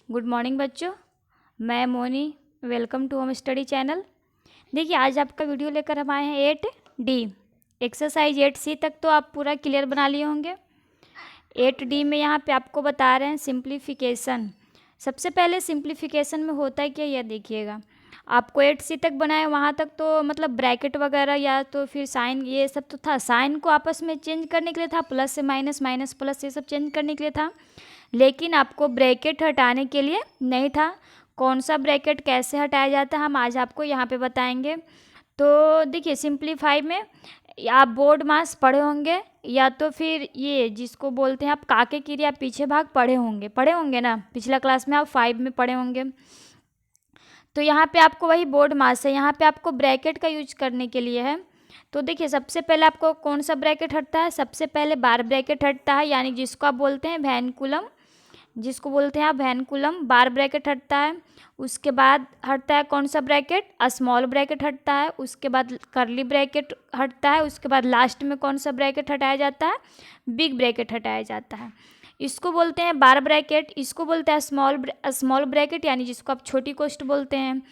Good morning बच्चों। मैं Moni. Welcome to home study channel. देखिए आज आपका वीडियो लेकर हम आए हैं 8D एक्सरसाइज 8C तक तो आप पूरा क्लियर बना लिए होंगे। 8D में यहाँ पे आपको बता रहे हैं सिंप्लीफिकेशन। सबसे पहले सिंप्लीफिकेशन में होता है क्या, यह देखिएगा। आपको 8C तक बनाए वहाँ तक तो मतलब ब्रैकेट वगैरह या तो फिर साइन ये सब तो था। साइन को आपस में चेंज करने के लिए था, प्लस से माइनस, माइनस प्लस, ये सब चेंज करने के लिए था। लेकिन आपको ब्रैकेट हटाने के लिए नहीं था। कौन सा ब्रैकेट कैसे हटाया जाता है हम आज आपको यहाँ पे बताएंगे। तो देखिए सिंप्लीफाई में आप बोर्ड मास पढ़े होंगे या तो फिर ये जिसको बोलते हैं आप काके क्रिया पीछे भाग पढ़े होंगे ना, पिछला क्लास में आप 5 में पढ़े होंगे। तो यहाँ पे आपको वही बोर्ड मास है, यहाँ पे आपको ब्रैकेट का यूज करने के लिए है। तो देखिए सबसे पहले आपको कौन सा ब्रैकेट हटता है, सबसे पहले बार ब्रैकेट हटता है, यानी जिसको आप बोलते हैं वैनकुलम, जिसको बोलते हैं आप वैनकुलम, बार ब्रैकेट हटता है। उसके बाद हटता है कौन सा ब्रैकेट, स्मॉल ब्रैकेट हटता है। उसके बाद करली ब्रैकेट हटता है। उसके बाद लास्ट में कौन सा ब्रैकेट हटाया जाता है, बिग ब्रैकेट हटाया जाता है। इसको बोलते हैं बार ब्रैकेट, इसको बोलते हैं स्मॉल ब्रैकेट यानी जिसको आप छोटी कोष्ट बोलते हैं।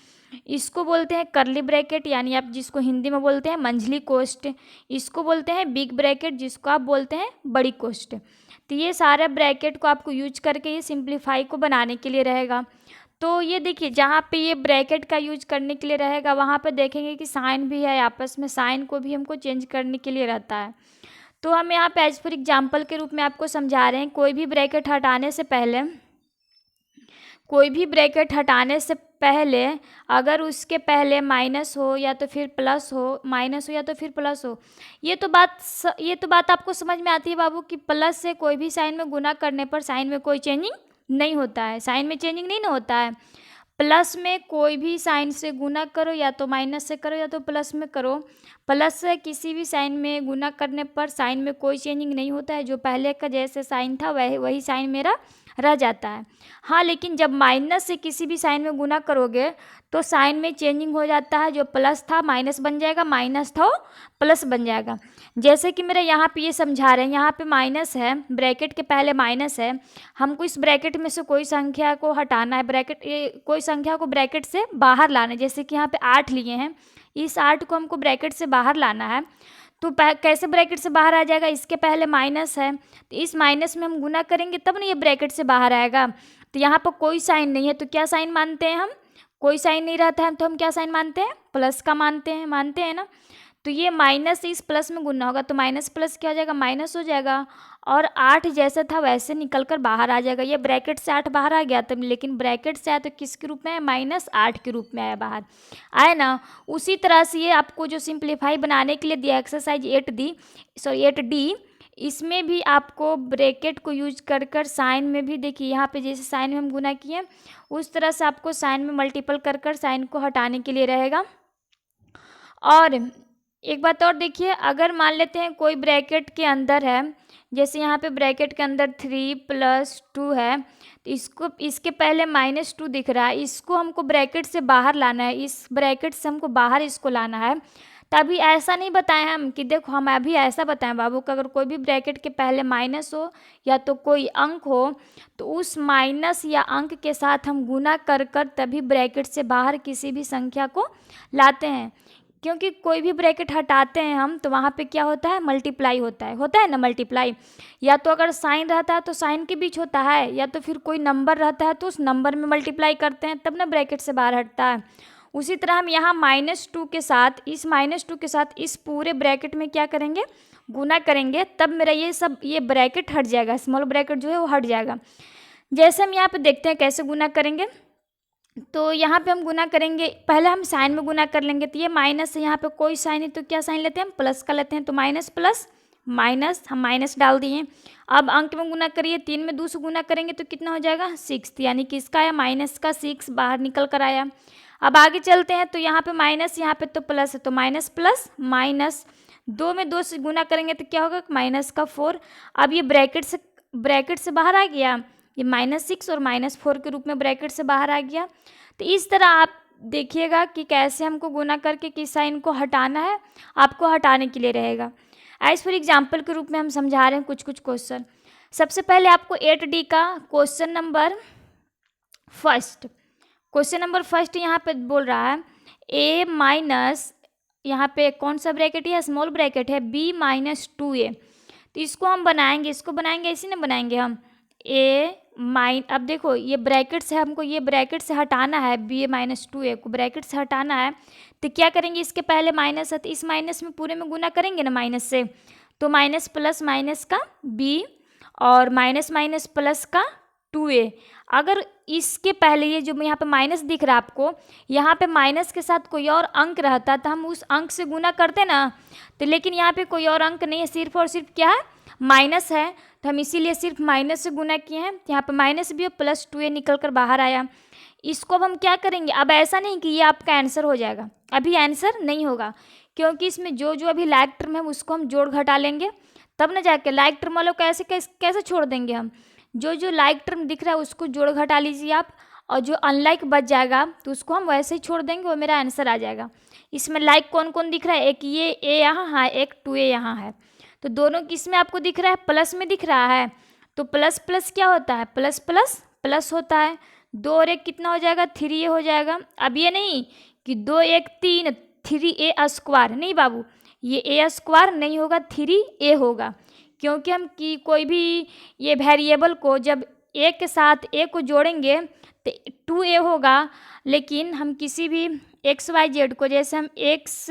इसको बोलते हैं करली ब्रैकेट यानी आप जिसको हिंदी में बोलते हैं मंझली कोष्ट। इसको बोलते हैं बिग ब्रैकेट जिसको आप बोलते हैं बड़ी कोष्ट। तो ये सारे ब्रैकेट को आपको यूज करके ये सिंप्लीफाई को बनाने के लिए रहेगा। तो ये देखिए जहाँ पे ये ब्रैकेट का यूज करने के लिए रहेगा वहाँ पे देखेंगे कि साइन भी है, आपस में साइन को भी हमको चेंज करने के लिए रहता है। तो हम यहाँ पे एज फॉर एग्जाम्पल के रूप में आपको समझा रहे हैं, कोई भी ब्रैकेट हटाने से पहले अगर उसके पहले माइनस हो या तो फिर प्लस हो, माइनस हो या तो फिर प्लस हो, ये तो बात आपको समझ में आती है बाबू कि प्लस से कोई भी साइन में गुना करने पर साइन में कोई चेंजिंग नहीं होता है, साइन में चेंजिंग नहीं ना होता है। प्लस में कोई भी साइन से गुना करो या तो माइनस से करो या तो प्लस में करो, प्लस से किसी भी साइन में गुना करने पर साइन में कोई चेंजिंग नहीं होता है। जो पहले का जैसे साइन था वही साइन मेरा रह जाता है। हाँ लेकिन जब माइनस से किसी भी साइन में गुना करोगे तो साइन में चेंजिंग हो जाता है। जो प्लस था माइनस बन जाएगा, माइनस था प्लस बन जाएगा। जैसे कि मेरा यहाँ पे ये समझा रहे हैं, यहाँ पे माइनस है, ब्रैकेट के पहले माइनस है, हमको इस ब्रैकेट में से कोई संख्या को हटाना है, कोई संख्या को ब्रैकेट से बाहर लाना है। जैसे कि यहाँ पे 8 लिए हैं, इस 8 को हमको ब्रैकेट से बाहर लाना है। तो कैसे ब्रैकेट से बाहर आ जाएगा, इसके पहले माइनस है तो इस माइनस में हम गुना करेंगे तब ना ये ब्रैकेट से बाहर आएगा। तो यहाँ पर कोई साइन नहीं है तो क्या साइन मानते हैं हम, कोई साइन नहीं रहता है तो हम क्या साइन मानते हैं, प्लस का मानते हैं ना। तो ये माइनस से इस प्लस में गुना होगा तो माइनस प्लस क्या हो जाएगा, माइनस हो जाएगा और 8 जैसा था वैसे निकल कर बाहर आ जाएगा। ये ब्रैकेट से 8 बाहर आ गया तब, लेकिन ब्रैकेट से आया तो किसके रूप में आया, -8 के रूप में आया बाहर, आया ना। उसी तरह से ये आपको जो सिंप्लीफाई बनाने के लिए दिया एक्सरसाइज 8D, इसमें भी आपको ब्रैकेट को यूज कर साइन में भी देखिए यहाँ पे जैसे साइन में हम गुना किए उस तरह से आपको साइन में मल्टीपल कर साइन को हटाने के लिए रहेगा। और एक बात और देखिए, अगर मान लेते हैं कोई ब्रैकेट के अंदर है, जैसे यहाँ पे ब्रैकेट के अंदर 3 + 2 है तो इसके पहले -2 दिख रहा है, इसको हमको ब्रैकेट से बाहर लाना है, इस ब्रैकेट से हमको बाहर इसको लाना है। तभी ऐसा नहीं बताएं हम कि देखो, हम अभी ऐसा बताएं बाबू कि अगर कोई भी ब्रैकेट के पहले माइनस हो या तो कोई अंक हो तो उस माइनस या अंक के साथ हम गुना कर तभी ब्रैकेट से बाहर किसी भी संख्या को लाते हैं। क्योंकि कोई भी ब्रैकेट हटाते हैं हम तो वहाँ पे क्या होता है, मल्टीप्लाई होता है ना, मल्टीप्लाई। या तो अगर साइन रहता है तो साइन के बीच होता है, या तो फिर कोई नंबर रहता है तो उस नंबर में मल्टीप्लाई करते हैं तब ना ब्रैकेट से बाहर हटता है। उसी तरह हम यहाँ -2 के साथ इस पूरे ब्रैकेट में क्या करेंगे, गुना करेंगे तब मेरा ये ब्रैकेट हट जाएगा, स्मॉल ब्रैकेट जो है वो हट जाएगा। जैसे हम यहाँ पे देखते हैं कैसे गुना करेंगे। तो यहाँ पे हम गुना करेंगे, पहले हम साइन में गुना कर लेंगे। तो ये माइनस है, यहाँ पे कोई साइन है तो क्या साइन लेते हैं, हम प्लस का लेते हैं। तो माइनस प्लस माइनस, हम माइनस डाल दिए। अब अंक में गुना करिए, 3 में 2 से गुना करेंगे तो कितना हो जाएगा, 6, यानी कि इसका आया माइनस का 6 बाहर निकल कर आया। अब आगे चलते हैं तो यहाँ पे माइनस, यहाँ पे तो प्लस है तो माइनस प्लस माइनस, 2 में 2 से गुना करेंगे तो क्या होगा, -4। अब ये ब्रैकेट से बाहर आ गया, ये -6 और -4 के रूप में ब्रैकेट से बाहर आ गया। तो इस तरह आप देखिएगा कि कैसे हमको गुना करके किस साइन को हटाना है, आपको हटाने के लिए रहेगा। एज फॉर एग्जाम्पल के रूप में हम समझा रहे हैं कुछ क्वेश्चन। सबसे पहले आपको 8D का question number first. Question number first यहाँ पे बोल रहा है a माइनस, यहाँ पे कौन सा ब्रैकेट है, स्मॉल ब्रैकेट है, b माइनस 2a। तो इसको हम बनाएंगे, इसको बनाएंगे ऐसे ना बनाएंगे हम अब देखो ये ब्रैकेट से, हमको ये ब्रैकेट से हटाना है, b माइनस 2a को ब्रैकेट से हटाना है। तो क्या करेंगे, इसके पहले माइनस है तो इस माइनस में पूरे में गुना करेंगे ना माइनस से, तो माइनस प्लस माइनस का b और माइनस माइनस प्लस का 2a। अगर इसके पहले ये जो यहाँ पे माइनस दिख रहा है आपको, यहाँ पे माइनस के साथ कोई और अंक रहता तो हम उस अंक से गुना करते ना, तो लेकिन यहाँ पे कोई और अंक नहीं है, सिर्फ और सिर्फ क्या है, माइनस है, तो हम इसीलिए सिर्फ माइनस से गुना किए हैं। यहाँ पे माइनस भी और प्लस 2a निकल कर बाहर आया। इसको अब हम क्या करेंगे, अब ऐसा नहीं कि ये आपका आंसर हो जाएगा, अभी आंसर नहीं होगा, क्योंकि इसमें जो जो अभी लाइक टर्म है उसको हम जोड़ घटा लेंगे, तब ना जाके लाइक टर्म वालों को कैसे कैसे छोड़ देंगे हम। जो जो लाइक टर्म दिख रहा है उसको जोड़ घटा लीजिए आप, और जो अनलाइक बच जाएगा तो उसको हम वैसे ही छोड़ देंगे, वो मेरा आंसर आ जाएगा। इसमें लाइक कौन कौन दिख रहा है, एक ये a यहाँ है, एक 2a यहाँ है, तो दोनों किस में आपको दिख रहा है, प्लस में दिख रहा है। तो प्लस प्लस क्या होता है, प्लस प्लस प्लस होता है। 2 और 1 कितना हो जाएगा, 3a हो जाएगा। अब ये नहीं कि 2 1 3 3a स्क्वायर, नहीं बाबू, ये a स्क्वायर नहीं होगा, 3a होगा, क्योंकि हम कि कोई भी ये वेरिएबल को जब a के साथ a को जोड़ेंगे तो 2a होगा, लेकिन हम किसी भी एक्स वाई जेड को जैसे हम x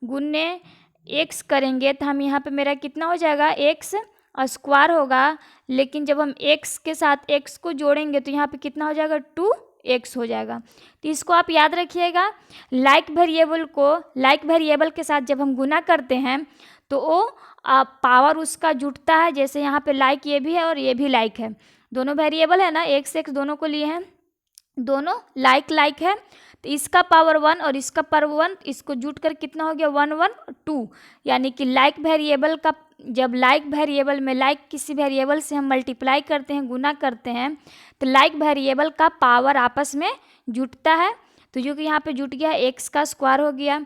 गुने x करेंगे तो हम यहाँ पे मेरा कितना हो जाएगा, x स्क्वायर होगा, लेकिन जब हम x के साथ x को जोड़ेंगे तो यहाँ पे कितना हो जाएगा, 2x हो जाएगा। तो इसको आप याद रखिएगा, लाइक वेरिएबल के साथ जब हम गुना करते हैं तो वो पावर उसका जुटता है। जैसे यहाँ पे लाइक ये भी है और ये भी लाइक है, दोनों वेरिएबल है ना, x से x दोनों को लिए हैं, दोनों लाइक है, तो इसका पावर 1 और इसका पावर 1, इसको जुट कर कितना हो गया, 1 1 2, यानी कि लाइक वेरिएबल का, जब लाइक वेरिएबल में लाइक किसी वेरिएबल से हम मल्टीप्लाई करते हैं, गुना करते हैं, तो लाइक वेरिएबल का पावर आपस में जुटता है। तो जो कि यहाँ पे जुट गया, x का स्क्वायर हो गया।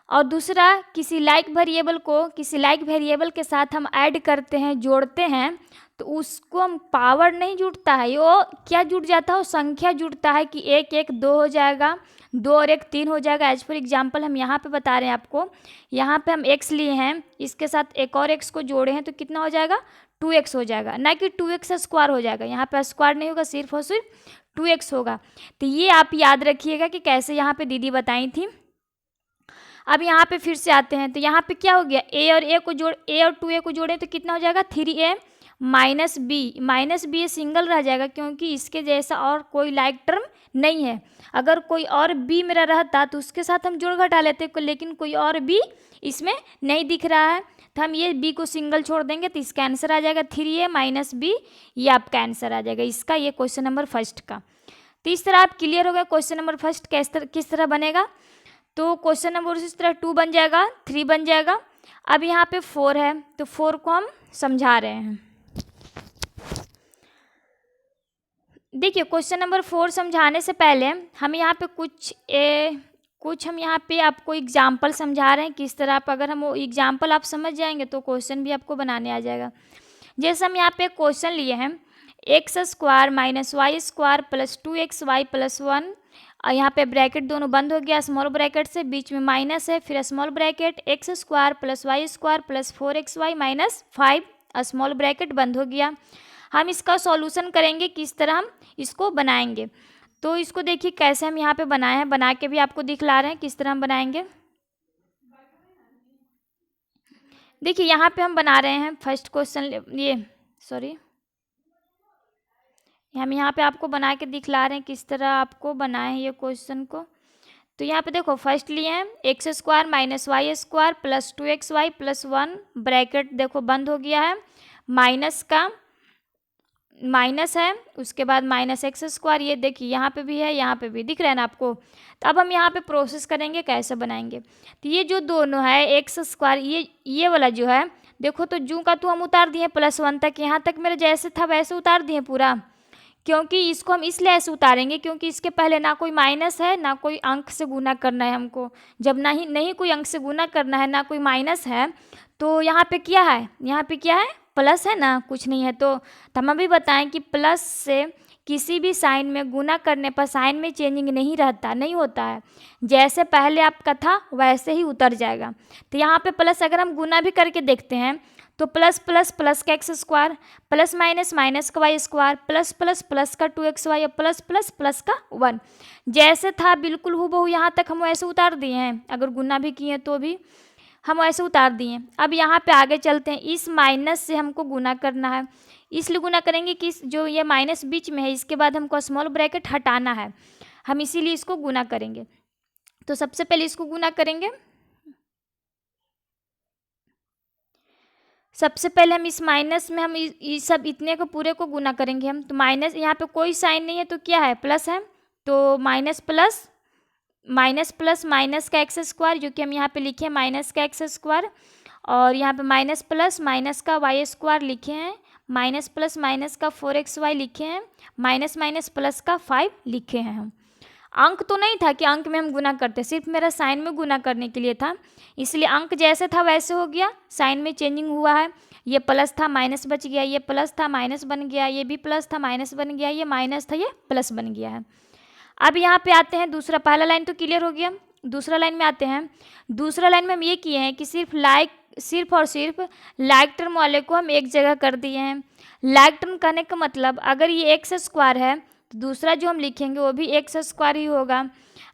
और दूसरा, किसी लाइक वेरिएबल को किसी लाइक वेरिएबल के साथ हम ऐड करते हैं, जोड़ते हैं, तो उसको हम पावर नहीं जुटता है, वो क्या जुट जाता है, वो संख्या जुटता है कि 1 1 2 हो जाएगा, 2 और 1 3 हो जाएगा। एज फॉर एग्जाम्पल हम यहाँ पे बता रहे हैं आपको, यहाँ पे हम x लिए हैं, इसके साथ एक और x को जोड़े हैं तो कितना हो जाएगा, 2x हो जाएगा, ना कि 2x स्क्वायर हो जाएगा। यहाँ पे स्क्वायर नहीं होगा, सिर्फ और सिर्फ 2x होगा। तो ये आप याद रखिएगा कि कैसे यहाँ पे दीदी बताई थी। अब यहाँ पे फिर से आते हैं, तो यहाँ पे क्या हो गया, a और 2a को जोड़े तो कितना हो जाएगा, 3a माइनस बी सिंगल रह जाएगा, क्योंकि इसके जैसा और कोई लाइक टर्म नहीं है। अगर कोई और b मेरा रहता तो उसके साथ हम जोड़ घटा लेते, लेकिन कोई और b इसमें नहीं दिख रहा है, तो हम ये b को सिंगल छोड़ देंगे, तो इसका आंसर आ जाएगा 3a माइनस b, ये आपका आंसर आ जाएगा इसका, ये क्वेश्चन नंबर फर्स्ट का। तो इस तरह आप क्लियर हो गया क्वेश्चन नंबर फर्स्ट किस तरह बनेगा। तो क्वेश्चन नंबर इस तरह 2 बन जाएगा, 3 बन जाएगा। अब यहाँ पे 4 है, तो 4 को हम समझा रहे हैं। देखिए क्वेश्चन नंबर 4 समझाने से पहले हम यहाँ पे कुछ हम यहाँ पे आपको एग्जाम्पल समझा रहे हैं, किस तरह आप, अगर हम वो एग्जाम्पल आप समझ जाएंगे तो क्वेश्चन भी आपको बनाने आ जाएगा। जैसे हम यहाँ पे क्वेश्चन लिए हैं, x square minus Y square plus 2xy plus 1, और यहाँ पे ब्रैकेट दोनों बंद हो गया, स्मॉल ब्रैकेट से बीच में माइनस है, फिर small bracket x square plus Y square plus 4xy minus 5, small bracket बंद हो गया। हम इसका सॉल्यूशन करेंगे, किस तरह हम इसको बनाएंगे। तो इसको देखिए कैसे हम यहाँ पे बनाए हैं, बना के भी आपको दिखला रहे हैं किस तरह हम बनाएंगे। देखिए यहाँ पे हम बना रहे हैं फर्स्ट क्वेश्चन, हम यहाँ पे आपको बना के दिखला रहे हैं किस तरह आपको बनाए हैं ये क्वेश्चन को। तो यहाँ पे देखो फर्स्ट लिए हैं X square minus Y square plus 2xy plus 1, bracket देखो बंद हो गया है, माइनस का माइनस है, उसके बाद माइनस एक्स स्क्वायर, ये देखिए यहाँ पे भी है, यहाँ पे भी दिख रहा है ना आपको। तो अब हम यहाँ पे प्रोसेस करेंगे कैसे बनाएंगे। तो ये जो दोनों है एक्स स्क्वायर, ये वाला जो है देखो, तो जू का तो हम उतार दिए +1 तक, यहाँ तक मेरे जैसे था वैसे उतार दिए पूरा, क्योंकि इसको हम इसलिए ऐसे उतारेंगे क्योंकि इसके पहले ना कोई माइनस है ना कोई अंक से गुना करना है हमको। जब नहीं कोई अंक से गुना करना है ना कोई माइनस है, तो यहाँ पे क्या है, यहाँ पे क्या है, प्लस है ना, कुछ नहीं है। तो हम अभी बताएं कि प्लस से किसी भी साइन में गुना करने पर साइन में चेंजिंग नहीं होता है, जैसे पहले आपका था वैसे ही उतर जाएगा। तो यहाँ पे प्लस अगर हम गुना भी करके देखते हैं तो प्लस प्लस प्लस का x square, plus minus minus का y square, plus plus plus का 2xy, प्लस प्लस प्लस का 1, जैसे था बिल्कुल हूबहू यहाँ तक हम वैसे उतार दिए हैं। अगर गुना भी किए तो भी हम ऐसे उतार दिए। अब यहाँ पे आगे चलते हैं, इस माइनस से हमको गुना करना है, इसलिए गुना करेंगे कि जो ये माइनस बीच में है इसके बाद हमको स्मॉल ब्रैकेट हटाना है, हम इसीलिए इसको गुना करेंगे। तो सबसे पहले इसको गुना करेंगे। सबसे पहले हम इस माइनस में हम इस सब इतने को पूरे को गुना करेंगे हम। तो माइनस यहाँ पे कोई साइन नहीं है तो क्या है, प्लस है, तो minus plus minus plus minus का एक्स स्क्वायर, जो कि हम यहाँ पे लिखे हैं माइनस का एक्स स्क्वायर, और यहाँ पे माइनस प्लस माइनस का वाई स्क्वायर लिखे हैं, माइनस प्लस माइनस का 4xy लिखे हैं, माइनस माइनस प्लस का 5 लिखे हैं। हम अंक तो नहीं था कि अंक में हम गुना करते, सिर्फ मेरा साइन में गुना करने के लिए था, इसलिए अंक जैसे था वैसे हो गया, साइन में चेंजिंग हुआ है। ये प्लस था माइनस बच गया, ये प्लस था माइनस बन गया, ये भी प्लस था माइनस बन गया, ये माइनस था ये प्लस बन गया है। अब यहाँ पे आते हैं दूसरा, पहला लाइन तो क्लियर हो गया, दूसरा लाइन में आते हैं। दूसरा लाइन में हम ये किए हैं कि सिर्फ और सिर्फ लाइक टर्म वाले को हम एक जगह कर दिए हैं। लाइक टर्म कहने का मतलब अगर ये एक्स स्क्वायर है तो दूसरा जो हम लिखेंगे वो भी एक्स स्क्वायर ही होगा।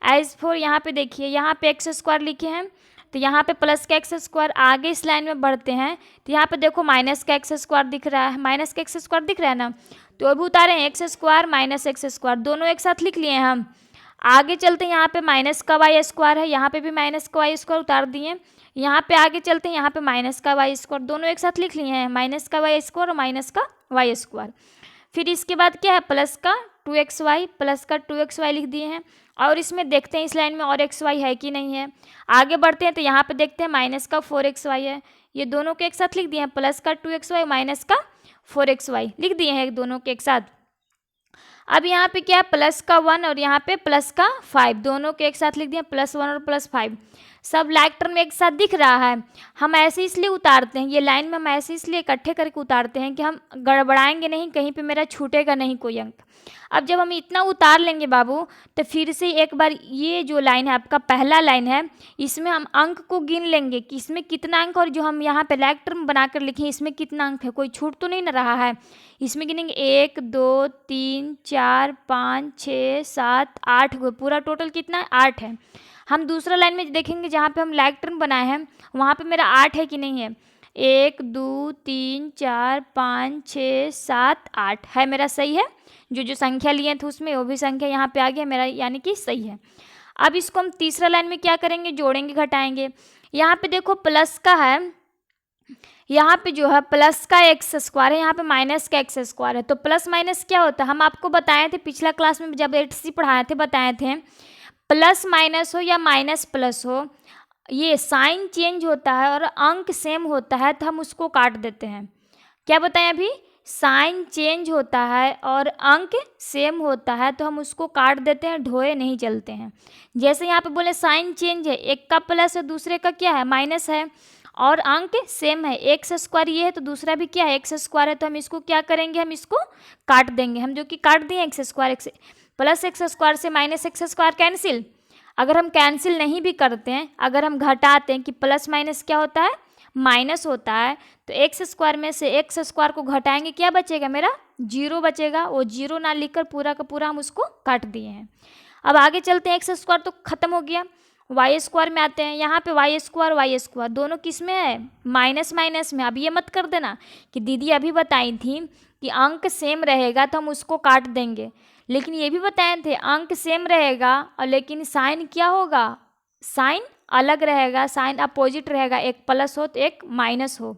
एज फॉर यहाँ पे देखिए, यहाँ पे एक्स स्क्वायर लिखे हैं तो यहाँ पे प्लस का एक्स स्क्वायर, आगे इस लाइन में बढ़ते हैं तो यहाँ पे देखो माइनस का एक्स स्क्वायर दिख रहा है, माइनस का एक्स स्क्वायर दिख रहा है ना, तो अभी उतारे हैं X square minus x square, दोनों एक साथ लिख लिए हैं हम। आगे चलते हैं, यहाँ पे माइनस का वाई स्क्वायर है, यहाँ पे भी माइनस का वाई स्क्वायर उतार दिए। यहाँ पे आगे चलते हैं, यहाँ पे माइनस का वाई स्क्वायर, दोनों एक साथ लिख लिए हैं, माइनस का वाई स्क्वायर और माइनस का वाई स्क्वायर। फिर इसके बाद क्या है, प्लस का 2xy, प्लस का 2xy लिख दिए हैं। और इसमें देखते हैं इस लाइन में और xy है कि नहीं है। आगे बढ़ते हैं तो यहाँ पे देखते हैं माइनस का 4xy है, ये दोनों के एक साथ लिख दिए हैं, प्लस का 2xy माइनस का 4xy लिख दिए हैं दोनों के एक साथ। अब यहाँ पे क्या है, प्लस का 1 और यहाँ पे प्लस का 5, दोनों के एक साथ लिख दिए +1 और +5, सब लाइक टर्म एक साथ दिख रहा है। हम ऐसे इसलिए उतारते हैं, ये लाइन में हम ऐसे इसलिए इकट्ठे करके उतारते हैं कि हम गड़बड़ाएंगे नहीं, कहीं पे मेरा छूटेगा नहीं कोई अंक। अब जब हम इतना उतार लेंगे बाबू, तो फिर से एक बार ये जो लाइन है आपका पहला लाइन है, इसमें हम अंक को गिन लेंगे कि इसमें कितना अंक, और जो हम यहाँ पे लाइक टर्म बनाकर लिखे इसमें कितना अंक है, कोई छूट तो नहीं ना रहा है। इसमें गिनेंगे 1 2 3 4 5 6 7 8, पूरा टोटल कितना है 8 है। हम दूसरा लाइन में देखेंगे जहाँ पे हम लाइक टर्म बनाए हैं वहाँ पे मेरा 8 है कि नहीं है, 1 2 3 4 5 6 7 8 है मेरा, सही है। जो संख्या लिए थे उसमें वो भी संख्या यहाँ पे आ गया मेरा, यानी कि सही है। अब इसको हम तीसरा लाइन में क्या करेंगे, जोड़ेंगे घटाएंगे। यहाँ पे देखो प्लस का है, यहाँ पे जो है प्लस का एक्स स्क्वायर है, यहाँ पे माइनस का एक्स स्क्वायर है, तो प्लस माइनस क्या होता है, हम आपको बताए थे पिछला क्लास में जब 8C पढ़ाए थे, बताए थे प्लस माइनस हो या माइनस प्लस हो, ये साइन चेंज होता है और अंक सेम होता है तो हम उसको काट देते हैं। क्या बताएं अभी, साइन चेंज होता है और अंक सेम होता है तो हम उसको काट देते हैं, ढोए नहीं चलते हैं। जैसे यहाँ पे बोले साइन चेंज है, एक का प्लस है दूसरे का क्या है माइनस है, और अंक सेम है, एक्स स्क्वायर ये है तो दूसरा भी क्या है एक्स स्क्वायर है, तो हम इसको क्या करेंगे, हम इसको काट देंगे। हम जो कि काट दिए x square, plus x square से माइनस एक्स स्क्वायर कैंसिल। अगर हम कैंसिल नहीं भी करते हैं, अगर हम घटाते हैं कि प्लस माइनस क्या होता है माइनस होता है, तो एक्स स्क्वायर में से एक्स स्क्वायर को घटाएंगे क्या बचेगा मेरा, 0 बचेगा। वो 0 ना लिखकर पूरा का पूरा हम उसको काट दिए हैं। अब आगे चलते हैं, एक्स स्क्वायर तो खत्म हो गया, वाई स्क्वायर में आते हैं। यहाँ पे वाई स्क्वायर दोनों किस में है, माइनस माइनस में। अब ये मत कर देना कि दीदी अभी बताई थी कि अंक सेम रहेगा तो हम उसको काट देंगे, लेकिन ये भी बताए थे अंक सेम रहेगा और लेकिन साइन क्या होगा, साइन अलग रहेगा, साइन अपोजिट रहेगा, एक प्लस हो तो एक माइनस हो,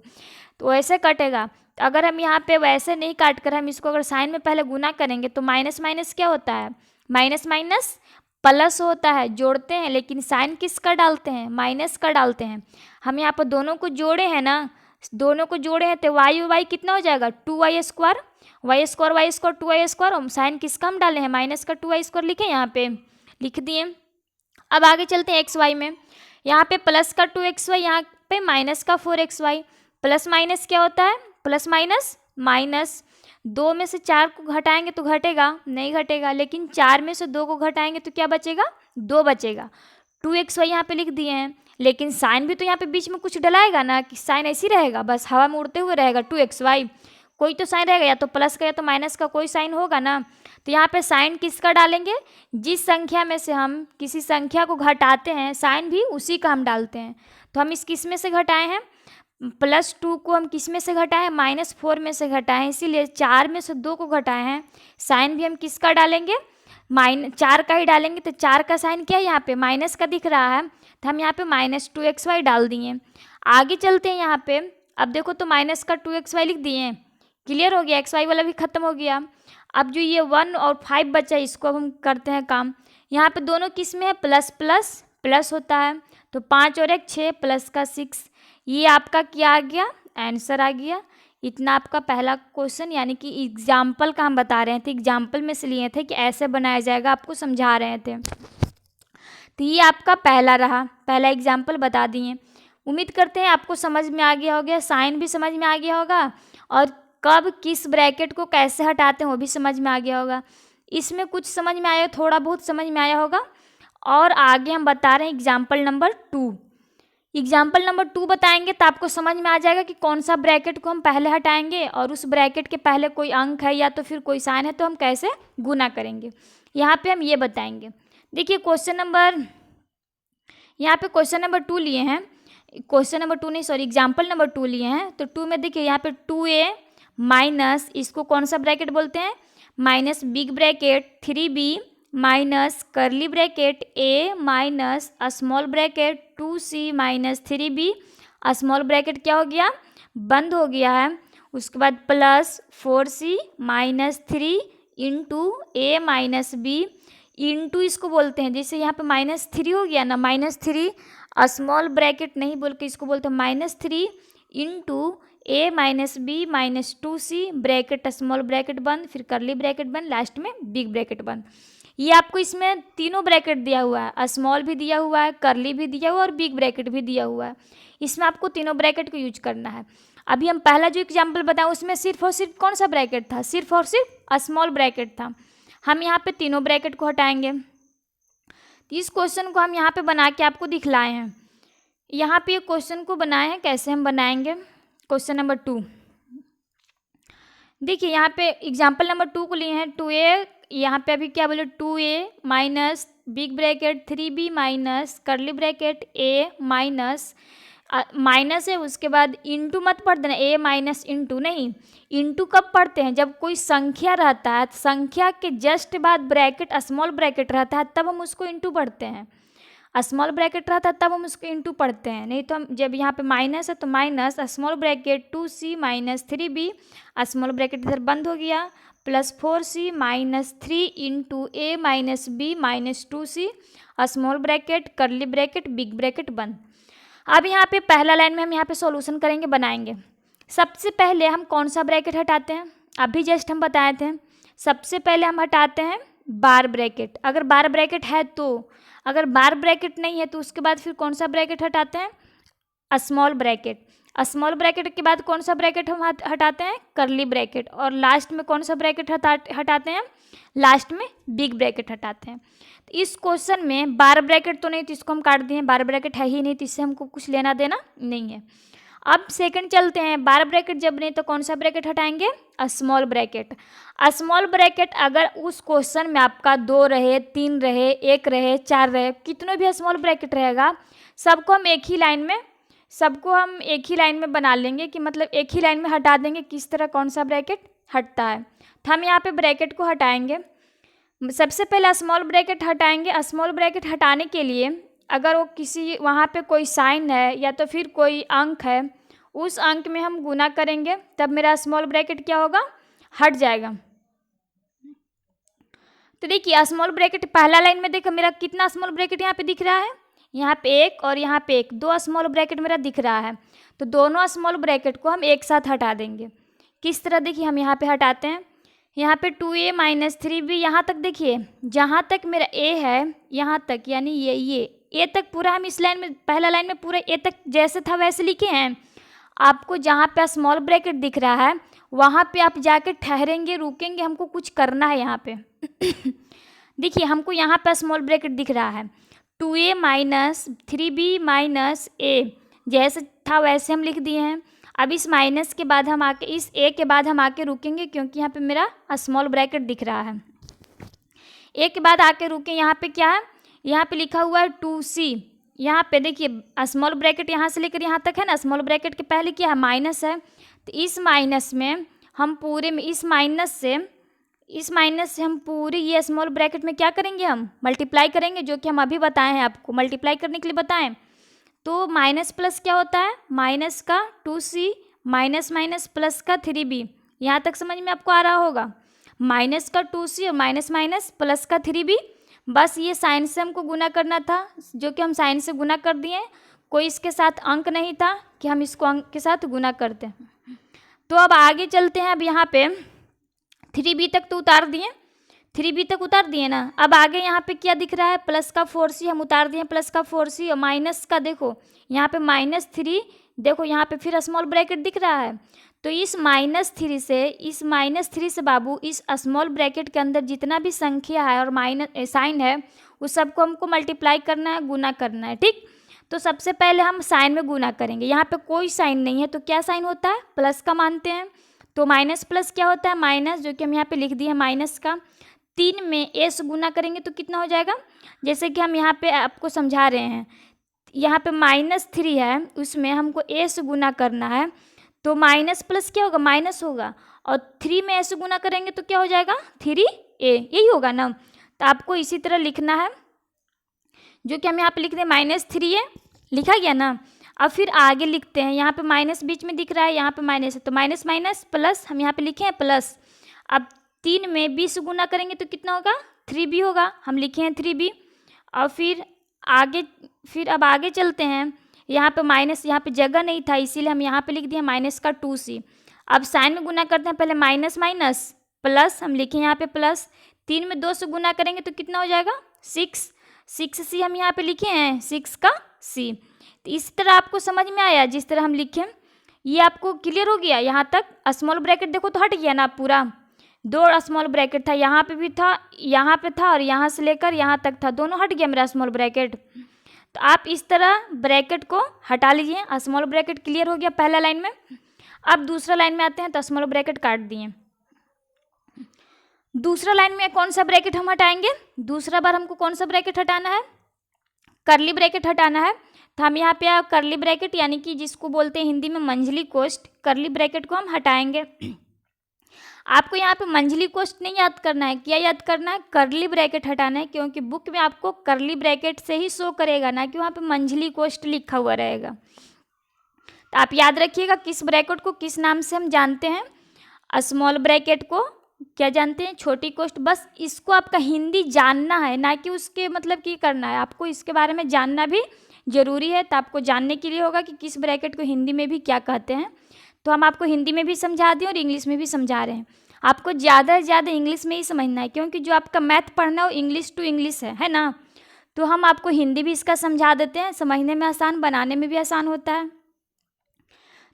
तो ऐसे कटेगा। तो अगर हम यहाँ पे वैसे नहीं काट कर हम इसको अगर साइन में पहले गुना करेंगे तो माइनस माइनस क्या होता है, माइनस माइनस प्लस होता है, जोड़ते हैं, लेकिन साइन किसका डालते हैं, माइनस का डालते हैं। हम यहाँ पर दोनों को जोड़े हैं ना, दोनों को जोड़े हैं तो वाई वाई कितना हो जाएगा 2y square, Y square 2y square, और साइन किसका हम डाले हैं माइनस का 2y स्क्वायर लिखे, यहाँ पे लिख दिए। अब आगे चलते हैं एक्स वाई में, यहाँ पे प्लस का 2xy, यहाँ पे माइनस का 4xy। प्लस माइनस क्या होता है, प्लस माइनस माइनस, 2 में से 4 को घटाएंगे तो घटेगा नहीं, घटेगा। लेकिन 4 में से 2 को घटाएंगे तो क्या बचेगा, 2 बचेगा। 2xy यहाँ पे लिख दिए हैं, लेकिन साइन भी तो यहाँ पे बीच में कुछ डलाएगा ना, कि साइन ऐसी रहेगा बस हवा में उड़ते हुए रहेगा 2xy, कोई तो साइन रहेगा, या तो प्लस का या तो माइनस का कोई साइन होगा ना। तो यहाँ पे साइन किसका डालेंगे, जिस संख्या में से हम किसी संख्या को घटाते हैं साइन भी उसी का हम डालते हैं। तो हम इस किस में से घटाए हैं, +2 को हम किस में से घटाए हैं, -4 में से घटाए हैं, इसीलिए 4 में से 2 को घटाए हैं। साइन भी हम किसका डालेंगे, -4 का ही डालेंगे। तो 4 का साइन क्या है, यहाँ पे माइनस का दिख रहा है, तो हम यहाँ पे -2xy डाल दिए। आगे चलते हैं यहाँ पे, अब देखो तो माइनस का 2xy लिख दिए हैं, क्लियर हो गया, xy वाला भी खत्म हो गया। अब जो ये 1 और 5 बचा, इसको अब हम करते हैं काम। यहाँ पे दोनों किस में है, प्लस प्लस प्लस होता है, तो 5 और 1 6 प्लस का 6, ये आपका क्या आ गया, आंसर आ गया। इतना आपका पहला क्वेश्चन, यानी कि एग्जाम्पल का हम बता रहे थे, एग्जाम्पल में से लिए थे कि ऐसे बनाया जाएगा, आपको समझा रहे थे। तो ये आपका पहला रहा, पहला एग्जाम्पल बता दिए। उम्मीद करते हैं आपको समझ में आ गया होगा, साइन भी समझ में आ गया होगा, और कब किस ब्रैकेट को कैसे हटाते हैं वो भी समझ में आ गया होगा। इसमें कुछ समझ में आया, थोड़ा बहुत समझ में आया होगा। और आगे हम बता रहे हैं एग्जाम्पल नंबर 2। एग्जाम्पल नंबर 2 बताएंगे तो आपको समझ में आ जाएगा कि कौन सा ब्रैकेट को हम पहले हटाएंगे, और उस ब्रैकेट के पहले कोई अंक है या तो फिर कोई साइन है तो हम कैसे गुना करेंगे, यहाँ पे हम ये बताएंगे। देखिए क्वेश्चन नंबर, यहाँ पे क्वेश्चन नंबर 2 लिए हैं, क्वेश्चन नंबर 2 नहीं सॉरी एग्जाम्पल नंबर 2 लिए हैं। तो 2 में देखिए यहाँ पे 2a माइनस, इसको कौन सा ब्रैकेट बोलते हैं, minus big bracket 3b minus करली bracket a minus small bracket 2c minus 3b, small bracket क्या हो गया, बंद हो गया है। उसके बाद plus 4c minus 3 into a minus b, into इसको बोलते हैं, जैसे यहाँ पे -3 हो गया ना, -3 स्मॉल ब्रैकेट नहीं बोल के इसको बोलते हैं -3 into a minus B minus 2c bracket small bracket बंद, फिर करली ब्रैकेट बंद, लास्ट में बिग ब्रैकेट बंद। ये आपको इसमें तीनों ब्रैकेट दिया हुआ है, स्मॉल भी दिया हुआ है, करली भी दिया हुआ है और बिग ब्रैकेट भी दिया हुआ है। इसमें आपको तीनों ब्रैकेट को यूज करना है। अभी हम पहला जो एग्जाम्पल बताएं उसमें सिर्फ और सिर्फ कौन सा ब्रैकेट था, सिर्फ और सिर्फ स्मॉल ब्रैकेट था। हम यहाँ पे तीनों ब्रैकेट को हटाएंगे। इस क्वेश्चन को हम यहाँ पे बना के आपको दिखलाए हैं। यहाँ पे क्वेश्चन को बनाए हैं, कैसे हम बनाएंगे, क्वेश्चन नंबर 2 देखिए यहाँ पे एग्जाम्पल नंबर 2 को लिए हैं। 2a, यहाँ पे अभी क्या बोले, 2a minus big bracket 3b minus करली ब्रैकेट a माइनस माइनस है, उसके बाद इंटू मत पढ़ देना, a माइनस इंटू नहीं, इंटू कब पढ़ते हैं, जब कोई संख्या रहता है, संख्या के जस्ट बाद ब्रैकेट स्मॉल ब्रैकेट रहता है तब हम उसको इंटू पढ़ते हैं, स्मॉल ब्रैकेट रहता है तब हम उसको इंटू पढ़ते हैं। नहीं तो हम जब यहाँ पे माइनस है तो minus small bracket 2c minus 3b, small bracket इधर बंद हो गया, plus 4c minus 3 into a minus b minus 2c, small bracket करली ब्रैकेट बिग ब्रैकेट बंद। अब यहाँ पे पहला लाइन में हम यहाँ पे सॉल्यूशन करेंगे, बनाएंगे। सबसे पहले हम कौन सा ब्रैकेट हटाते हैं, अभी जस्ट हम बताए थे, सबसे पहले हम हटाते हैं बार ब्रैकेट, अगर बार ब्रैकेट है तो, अगर बार ब्रैकेट नहीं है तो उसके बाद फिर कौन सा ब्रैकेट हटाते हैं, स्मॉल ब्रैकेट, स्मॉल ब्रैकेट के बाद कौन सा ब्रैकेट हम हटाते हैं, करली ब्रैकेट, और लास्ट में कौन सा ब्रैकेट हटाते हैं, लास्ट में बिग ब्रैकेट हटाते हैं। तो इस क्वेश्चन में बार ब्रैकेट तो नहीं, तो इसको हम काट दिए, बार ब्रैकेट है ही नहीं, तो इससे हमको कुछ लेना देना नहीं है। अब सेकंड चलते हैं, बार ब्रैकेट जब नहीं तो कौन सा ब्रैकेट हटाएंगे, स्मॉल ब्रैकेट। स्मॉल ब्रैकेट अगर उस क्वेश्चन में आपका 2 रहे, 3 रहे, 1 रहे, 4 रहे, कितने भी स्मॉल ब्रैकेट रहेगा, सबको हम एक ही लाइन में बना लेंगे, कि मतलब एक ही लाइन में हटा देंगे, किस तरह कौन सा ब्रैकेट हटता है। तो हम यहाँ पे ब्रैकेट को हटाएंगे, सबसे पहले स्मॉल ब्रैकेट हटाएंगे। स्मॉल ब्रैकेट हटाने के लिए अगर वो किसी वहाँ पे कोई साइन है या तो फिर कोई अंक है, उस अंक में हम गुना करेंगे, तब मेरा स्मॉल ब्रैकेट क्या होगा, हट जाएगा। तो देखिए स्मॉल ब्रैकेट पहला लाइन में देखो मेरा कितना स्मॉल ब्रैकेट यहाँ पे दिख रहा है, यहाँ पे 1 और यहाँ पे 1, 2 स्मॉल ब्रैकेट मेरा दिख रहा है। तो दोनों स्मॉल ब्रैकेट को हम एक साथ हटा देंगे। किस तरह, देखिए हम यहाँ पे हटाते हैं, यहाँ पे 2a माइनस 3b, यहाँ तक देखिए जहाँ तक मेरा a है यहाँ तक, यानी ये a तक पूरा हम इस लाइन में, पहला लाइन में पूरा a तक जैसे था वैसे लिखे हैं। आपको जहाँ पे स्मॉल ब्रैकेट दिख रहा है वहाँ पे आप जाके ठहरेंगे, रुकेंगे, हमको कुछ करना है यहाँ पे। देखिए हमको यहाँ पे स्मॉल ब्रैकेट दिख रहा है, 2a minus 3b minus a, जैसे था वैसे हम लिख दिए हैं। अब इस माइनस के बाद हम आके इस a के बाद हम आके रुकेंगे, क्योंकि यहाँ पे मेरा स्मॉल ब्रैकेट दिख रहा है। a के बाद आके रुके, यहाँ पे क्या है, यहाँ पे लिखा हुआ है 2c। यहाँ पे देखिए स्मॉल ब्रैकेट यहाँ से लेकर यहाँ तक है ना, स्मॉल ब्रैकेट के पहले क्या है, माइनस है। तो इस माइनस में हम पूरे में इस माइनस से हम पूरी ये स्मॉल ब्रैकेट में क्या करेंगे, हम मल्टीप्लाई करेंगे, जो कि हम अभी बताए हैं आपको मल्टीप्लाई करने के लिए बताएं। तो माइनस प्लस क्या होता है, माइनस का 2c माइनस माइनस प्लस का 3b। यहाँ तक समझ में आपको आ रहा होगा, माइनस का 2c और माइनस माइनस प्लस का 3b। बस ये साइन से हमको गुना करना था, जो कि हम साइन से गुना कर दिए। कोई इसके साथ अंक नहीं था कि हम इसको अंक के साथ गुना करते। तो अब आगे चलते हैं। अब यहाँ पे 3b तक तो उतार दिए, 3b तक उतार दिए ना। अब आगे यहाँ पे क्या दिख रहा है, प्लस का 4c हम उतार दिए, प्लस का 4c और माइनस का देखो यहाँ पे -3, देखो यहाँ पे फिर स्मॉल ब्रैकेट दिख रहा है। तो इस -3 से बाबू इस स्मॉल ब्रैकेट के अंदर जितना भी संख्या है और माइनस साइन है उस सबको हमको मल्टीप्लाई करना है, गुना करना है, ठीक। तो सबसे पहले हम साइन में गुना करेंगे। यहाँ पे कोई साइन नहीं है तो क्या साइन होता है, प्लस का मानते हैं। तो माइनस प्लस क्या होता है, माइनस, जो कि हम यहाँ पे लिख दिए माइनस का। 3 में a से गुना करेंगे तो कितना हो जाएगा, जैसे कि हम यहाँ पे आपको समझा रहे हैं, यहाँ पे -3 है उसमें हमको a से गुना करना है। तो माइनस प्लस क्या होगा, माइनस होगा, और 3 में a से गुना करेंगे तो क्या हो जाएगा, 3a, यही होगा ना। तो आपको इसी तरह लिखना है, जो कि हम यहाँ पे लिख दें -3a, लिखा गया ना। अब फिर आगे लिखते हैं, यहाँ पे माइनस बीच में दिख रहा है, यहाँ पे माइनस है तो माइनस माइनस प्लस, हम यहाँ पे लिखे हैं प्लस। अब 3 में b से गुना करेंगे तो कितना होगा, 3b होगा, हम लिखे हैं 3b। और फिर अब आगे चलते हैं। यहाँ पे माइनस, यहाँ पे जगह नहीं था इसीलिए हम यहाँ पे लिख दिए माइनस का 2c। अब साइन में गुना करते हैं, पहले माइनस माइनस प्लस, हम लिखे यहाँ पे प्लस। 3 में 2 से गुना करेंगे तो कितना हो जाएगा, 6c हम यहाँ पे लिखे हैं, 6 का c। तो इस तरह आपको समझ में आया जिस तरह हम लिखें, ये आपको क्लियर हो गया। यहाँ तक स्मॉल ब्रैकेट देखो तो हट गया ना पूरा, 2 स्मॉल ब्रैकेट था, यहाँ पे भी था, यहाँ पे था, और यहाँ से लेकर यहाँ तक था, दोनों हट गया मेरा स्मॉल ब्रैकेट। तो आप इस तरह ब्रैकेट को हटा लीजिए। स्मॉल ब्रैकेट क्लियर हो गया पहला लाइन में। अब दूसरा लाइन में आते हैं तो स्मॉल ब्रैकेट काट दिए। दूसरा लाइन में कौन सा ब्रैकेट हम हटाएंगे, दूसरा बार हमको कौन सा ब्रैकेट हटाना है, करली ब्रैकेट हटाना है। तो हम यहाँ पे करली ब्रैकेट यानी कि जिसको बोलते हैं हिंदी में मंझली कोष्ठ, करली ब्रैकेट को हम हटाएंगे। आपको यहाँ पे मंझली कोष्ठ नहीं याद करना है, क्या याद करना है, करली ब्रैकेट हटाना है, क्योंकि बुक में आपको करली ब्रैकेट से ही शो करेगा ना कि वहाँ पे मंझली कोष्ठ लिखा हुआ रहेगा। तो आप याद रखिएगा किस ब्रैकेट को किस नाम से हम जानते हैं, स्मॉल ब्रैकेट को क्या जानते हैं, छोटी कोष्ठ। बस इसको आपका हिंदी जानना है, ना कि उसके मतलब की करना है, आपको इसके बारे में जानना भी ज़रूरी है। तो आपको जानने के लिए होगा कि किस ब्रैकेट को हिंदी में भी क्या कहते हैं। तो हम आपको हिंदी में भी समझा दें और इंग्लिश में भी समझा रहे हैं। आपको ज़्यादा से ज़्यादा इंग्लिश में ही समझना है, क्योंकि जो आपका मैथ पढ़ना है वो इंग्लिश टू इंग्लिश है ना। तो हम आपको हिंदी भी इसका समझा देते हैं, समझने में आसान, बनाने में भी आसान होता है।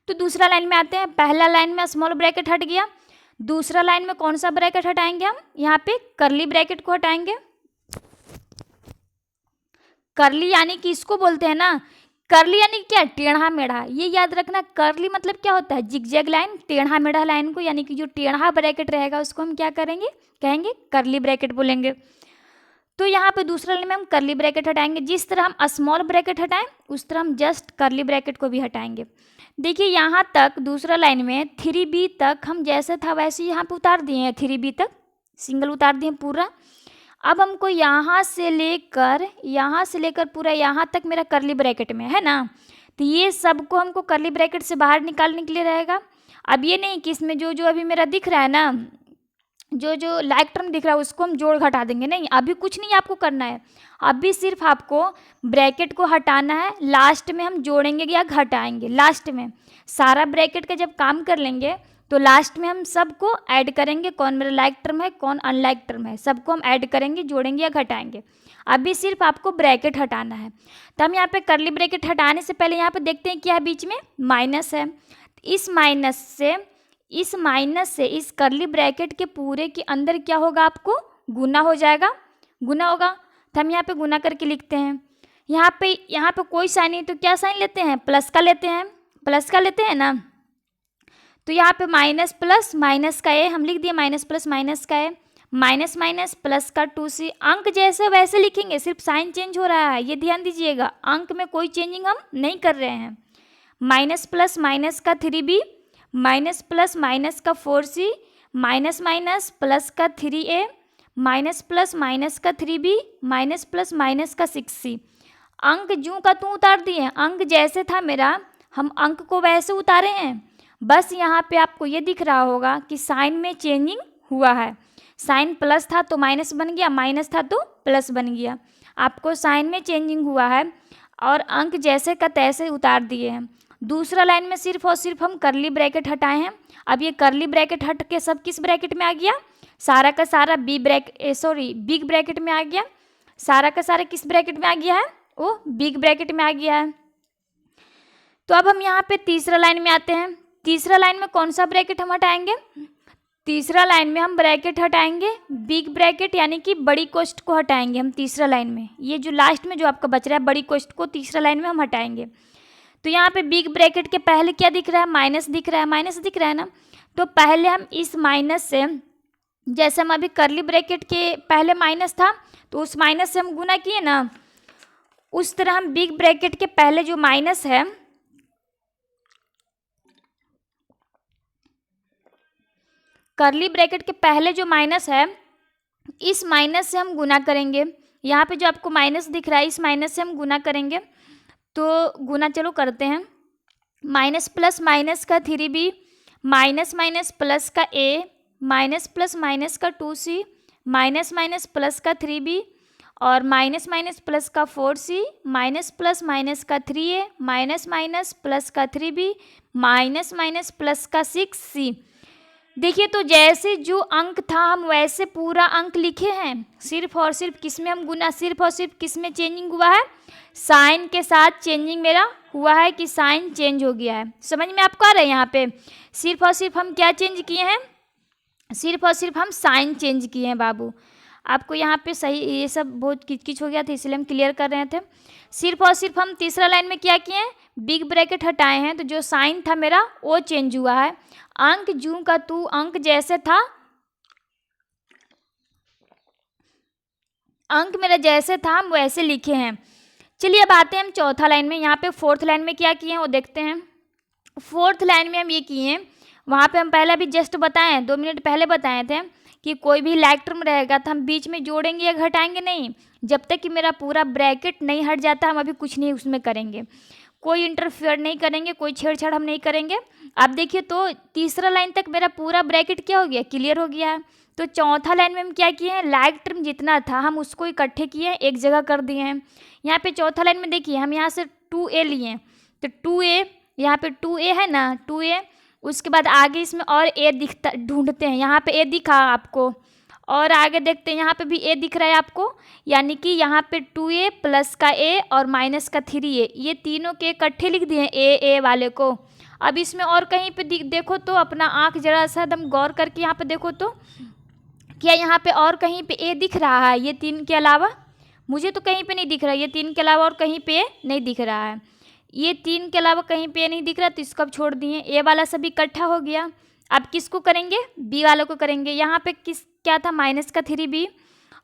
तो दूसरा लाइन में आते हैं। पहला लाइन में स्मॉल ब्रैकेट हट गया, दूसरा लाइन में कौन सा ब्रैकेट हटाएंगे हम, यहाँ पे करली ब्रैकेट को हटाएंगे। करली यानी कि इसको बोलते हैं ना, करली यानी क्या, टेढ़ा मेढ़ा, ये याद रखना। करली मतलब क्या होता है, जिगजैग लाइन, टेढ़ा मेढ़ा लाइन को, यानी कि जो टेढ़ा ब्रैकेट रहेगा उसको हम क्या करेंगे, कहेंगे करली ब्रैकेट बोलेंगे। तो यहाँ पे दूसरा लाइन में हम करली ब्रैकेट हटाएंगे। जिस तरह हम स्मॉल ब्रैकेट हटाएं उस तरह हम जस्ट करली ब्रैकेट को भी हटाएंगे। देखिए यहाँ तक दूसरा लाइन में 3b तक हम जैसे था वैसे यहाँ पे उतार दिए हैं, 3b तक सिंगल उतार दिए पूरा। अब हमको यहाँ से लेकर पूरा यहाँ तक मेरा करली ब्रैकेट में है ना, तो ये सबको हमको करली ब्रैकेट से बाहर निकालने के लिए रहेगा। अब ये नहीं कि इसमें जो जो अभी मेरा दिख रहा है ना, जो जो लाइक टर्म दिख रहा है उसको हम जोड़ घटा देंगे, नहीं, अभी कुछ नहीं आपको करना है। अभी सिर्फ आपको ब्रैकेट को हटाना है, लास्ट में हम जोड़ेंगे या घटाएंगे। लास्ट में सारा ब्रैकेट का जब काम कर लेंगे तो लास्ट में हम सबको ऐड करेंगे, कौन मेरा लाइक टर्म है कौन अनलाइक टर्म है, सबको हम ऐड करेंगे, जोड़ेंगे या घटाएंगे। अभी सिर्फ आपको ब्रैकेट हटाना है। तो हम यहाँ पे करली ब्रैकेट हटाने से पहले यहाँ पे देखते हैं क्या है, बीच में माइनस है। इस माइनस से इस माइनस से इस कर्ली ब्रैकेट के पूरे के अंदर क्या होगा, आपको गुना हो जाएगा, गुना होगा। तो हम यहाँ पे गुना करके लिखते हैं। यहाँ पे कोई साइन नहीं तो क्या साइन लेते हैं, प्लस का लेते हैं, प्लस का लेते हैं ना। तो यहाँ पे माइनस प्लस माइनस का ए हम लिख दिए, माइनस प्लस माइनस का ए, माइनस माइनस प्लस का 2c। अंक जैसे वैसे लिखेंगे, सिर्फ साइन चेंज हो रहा है, ये ध्यान दीजिएगा, अंक में कोई चेंजिंग हम नहीं कर रहे हैं। माइनस प्लस माइनस का 3b, माइनस प्लस माइनस का 4c, माइनस माइनस प्लस का 3a, माइनस प्लस माइनस का 3b, माइनस प्लस माइनस का 6c। अंक जूं का तू उतार दिए, अंक जैसे था मेरा हम अंक को वैसे उतारे हैं। बस यहाँ पे आपको ये दिख रहा होगा कि साइन में चेंजिंग हुआ है। साइन प्लस था तो माइनस बन गया, माइनस था तो प्लस बन गया। आपको साइन में चेंजिंग हुआ है और अंक जैसे का तैसे उतार दिए हैं। दूसरा लाइन में सिर्फ और सिर्फ हम करली ब्रैकेट हटाए हैं। अब ये करली ब्रैकेट हट के सब किस ब्रैकेट में आ गया, सारा का सारा बिग ब्रैकेट में आ गया। सारा का सारा किस ब्रैकेट में आ गया है, वो बिग ब्रैकेट में आ गया है। तो अब हम यहाँ पे तीसरा लाइन में आते हैं। तीसरा लाइन में कौन सा ब्रैकेट हम हटाएंगे, तीसरा लाइन में हम ब्रैकेट हटाएंगे बिग ब्रैकेट, यानी कि बड़ी कोष्ठ को हटाएंगे हम तीसरा लाइन में। ये जो लास्ट में जो आपका बच रहा है बड़ी कोष्ठ को तीसरा लाइन में हम हटाएंगे। तो यहाँ पे बिग ब्रैकेट के पहले क्या दिख रहा है, माइनस दिख रहा है, माइनस दिख रहा है ना। तो पहले हम इस माइनस से, जैसे हम अभी करली ब्रैकेट के पहले माइनस था तो उस माइनस से हम गुना किए ना, उस तरह हम बिग ब्रैकेट के पहले जो माइनस है, करली ब्रैकेट के पहले जो माइनस है, इस माइनस से हम गुना करेंगे। यहाँ पे जो आपको माइनस दिख रहा है इस माइनस से हम गुना करेंगे। तो गुना चलो करते हैं। माइनस प्लस माइनस का 3b, माइनस माइनस प्लस का a, माइनस प्लस माइनस का 2c, माइनस माइनस प्लस का 3b और माइनस माइनस प्लस का 4c, माइनस प्लस माइनस का 3a, माइनस माइनस प्लस का 3b, माइनस माइनस प्लस का 6c। देखिए तो जैसे जो अंक था हम वैसे पूरा अंक लिखे हैं, सिर्फ और सिर्फ किस में हम गुना, सिर्फ और सिर्फ किस में चेंजिंग हुआ है, साइन के साथ चेंजिंग मेरा हुआ है कि साइन चेंज हो गया है। समझ में आपको आ रहा है, यहाँ पे सिर्फ और सिर्फ हम क्या चेंज किए हैं, सिर्फ और सिर्फ हम साइन चेंज किए हैं बाबू। आपको यहाँ पे सही, ये सब बहुत किचकिच हो गया था इसलिए हम क्लियर कर रहे थे। सिर्फ और सिर्फ हम तीसरा लाइन में क्या किए हैं, बिग ब्रैकेट हटाए हैं, तो जो साइन था मेरा वो चेंज हुआ है। अंक जूं का तू, अंक जैसे था, अंक मेरा जैसे था हम वैसे लिखे हैं। चलिए अब आते हैं हम चौथा लाइन में। यहाँ पे फोर्थ लाइन में क्या किए हैं वो देखते हैं। फोर्थ लाइन में हम ये किए हैं, वहाँ पे हम पहले भी जस्ट बताए, 2 मिनट पहले बताए थे कि कोई भी लाइक टर्म रहेगा तो हम बीच में जोड़ेंगे या घटाएंगे नहीं, जब तक कि मेरा पूरा ब्रैकेट नहीं हट जाता हम अभी कुछ नहीं उसमें करेंगे, कोई इंटरफेयर नहीं करेंगे, कोई छेड़छाड़ हम नहीं करेंगे। अब देखिए तो तीसरा लाइन तक मेरा पूरा ब्रैकेट क्या हो गया, क्लियर हो गया है। तो चौथा लाइन में हम क्या किए हैं, लाइक टर्म जितना था हम उसको इकट्ठे किए हैं, एक जगह कर दिए हैं। यहाँ पे चौथा लाइन में देखिए हम यहाँ से 2a लिए, तो 2a, यहाँ पे 2a है ना, 2a, उसके बाद आगे इसमें और a दिखता, ढूंढते हैं, यहाँ पे a दिखा आपको, और आगे देखते हैं यहाँ पे भी a दिख रहा है आपको, यानी कि यहाँ पे 2a प्लस का a और माइनस का 3a, ये तीनों के इकट्ठे लिख दिए a वाले को। अब इसमें और कहीं पे देखो तो अपना आँख जरा सा एकदम गौर करके यहाँ पे देखो तो क्या यहाँ पे और कहीं पे a दिख रहा है, ये 3 के अलावा? मुझे तो कहीं पे नहीं दिख रहा है, ये 3 के अलावा और कहीं पे नहीं दिख रहा है, ये 3 के अलावा कहीं पे नहीं दिख रहा, तो इसको अब छोड़ दिए। a वाला सभी इकट्ठा हो गया। अब किसको करेंगे, b वालों को करेंगे। यहाँ पे क्या था, माइनस का 3b,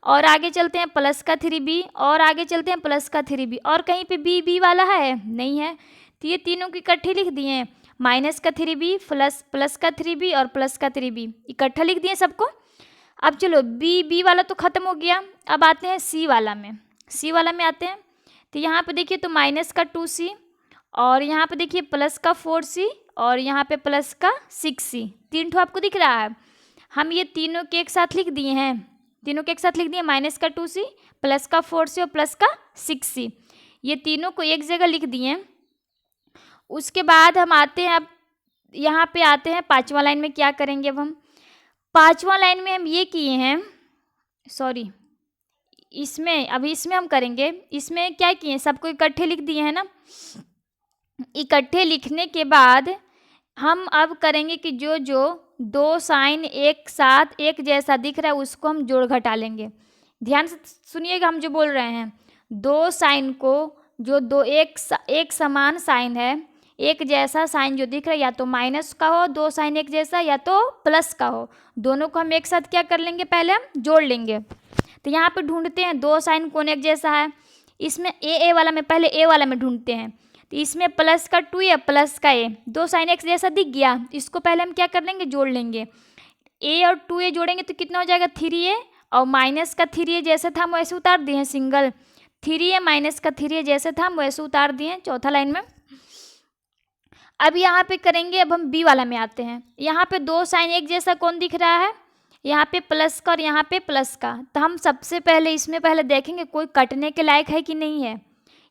और आगे चलते हैं प्लस का 3b, और आगे चलते हैं प्लस का 3b, और कहीं पे b वाला है नहीं है, तो ये तीनों को इकट्ठे लिख दिए, माइनस का 3b प्लस का 3b और प्लस का 3b इकट्ठा लिख दिए सबको। अब चलो बी वाला तो ख़त्म हो गया, अब आते हैं सी वाला में। सी वाला में आते हैं तो यहाँ पे देखिए तो माइनस का 2c, और यहाँ पे देखिए प्लस का 4c, और यहाँ पे प्लस का 6c, 3 ठो आपको दिख रहा है। हम ये तीनों के एक साथ लिख दिए हैं, तीनों के एक साथ लिख दिए, माइनस का 2c प्लस का 4c और प्लस का 6c, ये तीनों को एक जगह लिख दिए। उसके बाद हम आते हैं, अब यहाँ पे आते हैं पाँचवा लाइन में क्या करेंगे। अब हम पाँचवा लाइन में हम ये किए हैं, सॉरी इसमें, अभी इसमें हम करेंगे, इसमें क्या किए हैं, सबको इकट्ठे लिख दिए हैं ना। इकट्ठे लिखने के बाद हम अब करेंगे कि जो जो दो साइन एक साथ एक जैसा दिख रहा है उसको हम जोड़ घटा लेंगे। ध्यान से सुनिएगा हम जो बोल रहे हैं। दो साइन को जो दो एक समान साइन है, एक जैसा साइन जो दिख रहा है, या तो माइनस का हो दो साइन एक जैसा, या तो प्लस का हो, दोनों को हम एक साथ क्या कर लेंगे, पहले हम जोड़ लेंगे। तो यहाँ पे ढूंढते हैं दो साइन कौन एक जैसा है। इसमें ए वाला में पहले ए वाला में ढूंढते हैं। तो इसमें प्लस का 2 या प्लस का ए, दो साइन एक जैसा दिख गया, इसको पहले हम क्या कर लेंगे, जोड़ लेंगे। ए और 2a जोड़ेंगे तो कितना हो जाएगा 3a, और माइनस का 3a जैसे था हम वैसे उतार दिए हैं सिंगल। 3a माइनस का 3a जैसे था हम वैसे उतार दिए हैं चौथा लाइन में। अब यहाँ पे करेंगे, अब हम बी वाला में आते हैं। यहाँ पे दो साइन एक जैसा कौन दिख रहा है, यहाँ पे प्लस का और यहाँ पे प्लस का। तो हम सबसे पहले इसमें पहले देखेंगे कोई कटने के लायक है कि नहीं है।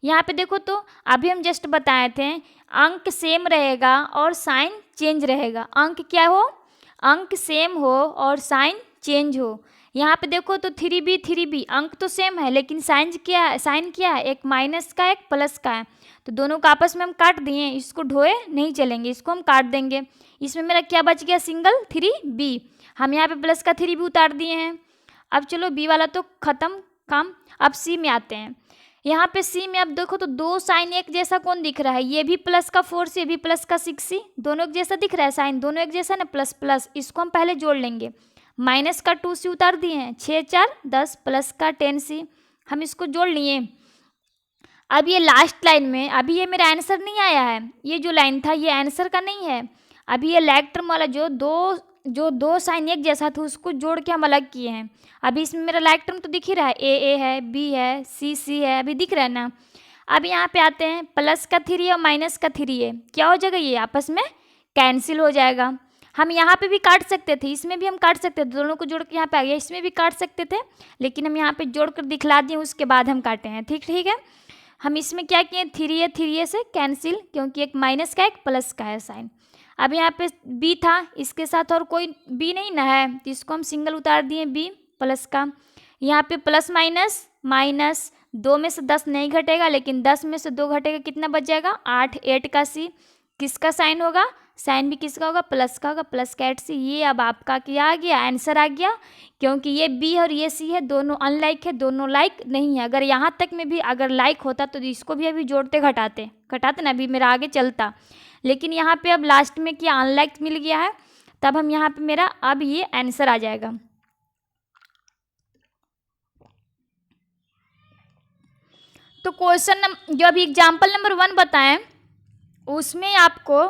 यहाँ पे देखो तो अभी हम जस्ट बताए थे अंक सेम रहेगा और साइन चेंज रहेगा। अंक क्या हो, अंक सेम हो और साइन चेंज हो। यहाँ पे देखो तो 3b अंक तो सेम है, लेकिन साइन क्या है, साइन क्या है, एक माइनस का एक प्लस का है। तो दोनों को आपस में हम काट दिए, इसको ढोए नहीं चलेंगे, इसको हम काट देंगे। इसमें मेरा क्या बच गया, सिंगल 3b। हम यहाँ पे प्लस का 3b उतार दिए हैं। अब चलो बी वाला तो खत्म काम। अब सी में आते हैं। यहाँ पे सी में अब देखो तो दो साइन एक जैसा कौन दिख रहा है, ये भी प्लस का 4 से, ये भी प्लस का 6 से, दोनों एक जैसा दिख रहा है, साइन दोनों एक जैसा ना, प्लस प्लस। इसको हम पहले जोड़ लेंगे। माइनस का 2 से उतार दिए हैं, 6 4 10, प्लस का 10 से हम इसको जोड़ लिए। अब ये लास्ट लाइन में, अभी ये मेरा आंसर नहीं आया है, ये जो लाइन था ये आंसर का नहीं है। अभी ये लैग टर्म वाला जो दो साइन एक जैसा था उसको जोड़ के हम अलग किए हैं। अभी इसमें मेरा लैग टर्म तो दिख ही रहा है, ए है, बी है, सी है, अभी दिख रहा है ना। अब यहाँ पे आते हैं, प्लस का 3 और माइनस का 3 है, क्या हो जाएगा, ये आपस में कैंसिल हो जाएगा। हम यहाँ पे भी काट सकते थे, इसमें भी हम काट सकते थे, दोनों को जोड़ के यहाँ पे आ गया, इसमें भी काट सकते थे, लेकिन हम यहाँ पे जोड़ कर दिखला दिए, उसके बाद हम काटे हैं। ठीक है। हम इसमें क्या किए, 3a से कैंसिल, क्योंकि एक माइनस का एक प्लस का है साइन। अब यहाँ पे b था, इसके साथ और कोई b नहीं ना है, तो इसको हम सिंगल उतार दिए b प्लस का। यहाँ पे प्लस माइनस माइनस, 2 में से 10 नहीं घटेगा, लेकिन 10 में से 2 घटेगा, कितना बच जाएगा 8, 8 का c। किसका साइन होगा, साइन भी किसका होगा, प्लस का होगा, प्लस का 8c। ये अब आपका क्या आ गया, आंसर आ गया। क्योंकि ये b और ये c है, दोनों अनलाइक है, दोनों लाइक नहीं है। अगर यहाँ तक में भी अगर लाइक होता तो इसको भी अभी जोड़ते घटाते ना, अभी मेरा आगे चलता। लेकिन यहाँ पे अब लास्ट में क्या अनलाइक मिल गया है, तब हम यहाँ पे मेरा अब ये आंसर आ जाएगा। तो क्वेश्चन जो अभी एग्जाम्पल नंबर 1 बताएं, उसमें आपको